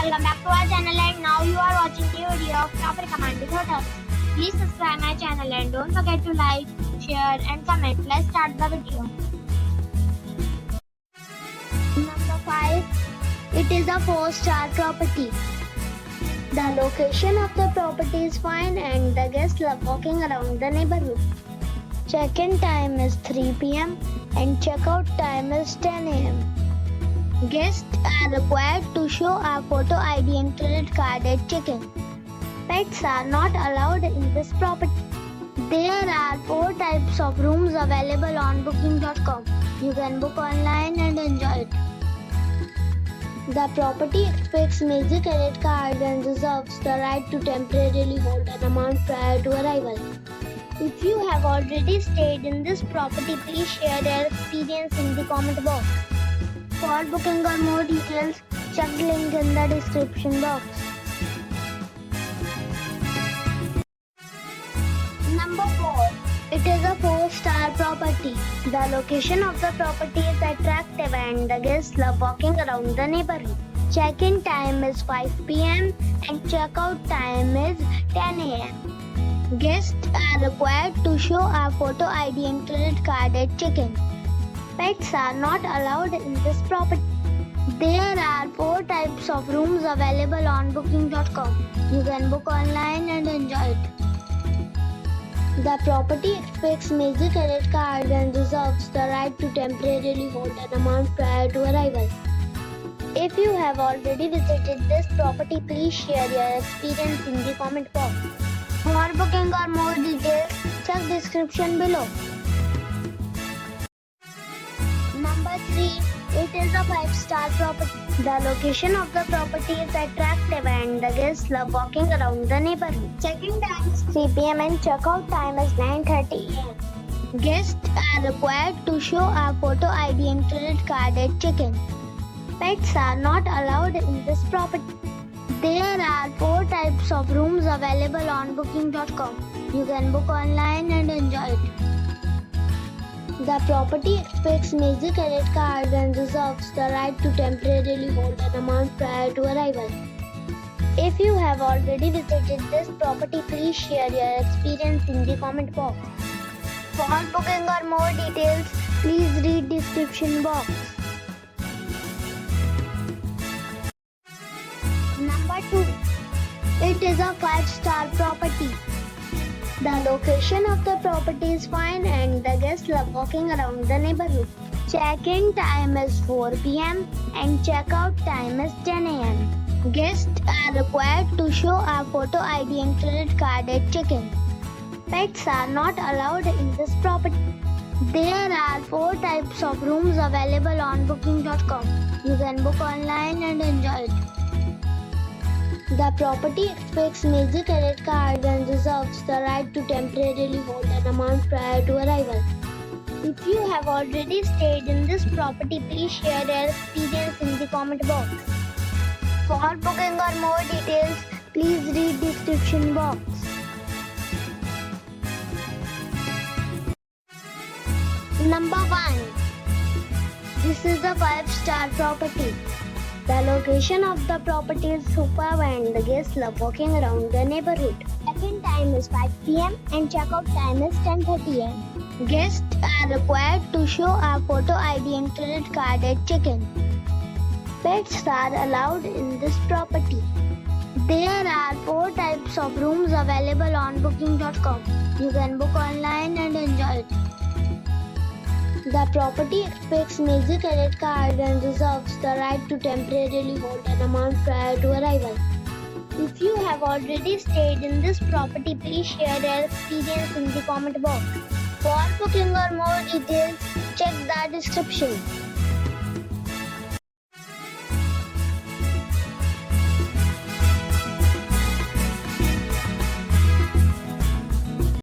welcome back to our channel, and now you are watching the video of top recommended hotels. Please subscribe my channel and don't forget to like, share and comment. Let's start the video. Number 5. It is a 4-star property. The location of the property is fine and the guests love walking around the neighborhood. Check-in time is 3 p.m. and check-out time is 10 a.m. Guests are required to show a photo ID and credit card at check-in. Pets are not allowed in this property. There are 4 types of rooms available on booking.com. You can book online and enjoy it. The property expects major credit cards and reserves the right to temporarily hold an amount prior to arrival. If you have already stayed in this property, please share your experience in the comment box. For booking or more details, check the link in the description box. Number 4. It is a 4-star property. The location of the property is attractive and the guests love walking around the neighborhood. Check-in time is 5 p.m. and check-out time is 10 a.m. Guests are required to show a photo ID and credit card at check-in. Pets are not allowed in this property. There are 4 types of rooms available on booking.com. You can book online and enjoy it. The property expects major credit cards and reserves the right to temporarily hold an amount prior to arrival. If you have already visited this property, please share your experience in the comment box. For booking or more details, check description below. Number 3. It is a 5-star property. The location of the property is attractive and the guests love walking around the neighborhood. Check-in time is 3 p.m. and check-out time is 9:30 a.m. Guests are required to show a photo ID and credit card at check-in. Pets are not allowed in this property. There are 4 types of rooms available on booking.com. You can book online and enjoy it. The property expects major credit cards and reserves the right to temporarily hold an amount prior to arrival. If you have already visited this property, please share your experience in the comment box. For booking or more details, please read description box. Number 2. It is a 5-star property. The location of the property is fine and the guests love walking around the neighborhood. Check-in time is 4 p.m. and check-out time is 10 a.m. Guests are required to show a photo ID and credit card at check-in. Pets are not allowed in this property. There are 4 types of rooms available on booking.com. You can book online and enjoy it. The property expects major credit cards and reserves the right to temporarily hold an amount prior to arrival. If you have already stayed in this property, please share your experience in the comment box. For booking or more details, please read description box. Number 1. This is a 5-star property. The location of the property is superb and the guests love walking around the neighborhood. Check-in time is 5 p.m. and check-out time is 10:30 a.m. Guests are required to show a photo ID and credit card at check-in. Pets are allowed in this property. There are 4 types of rooms available on booking.com. You can book online and enjoy it. The property expects major credit cards and reserves the right to temporarily hold an amount prior to arrival. If you have already stayed in this property, please share your experience in the comment box. For booking or more details, check the description.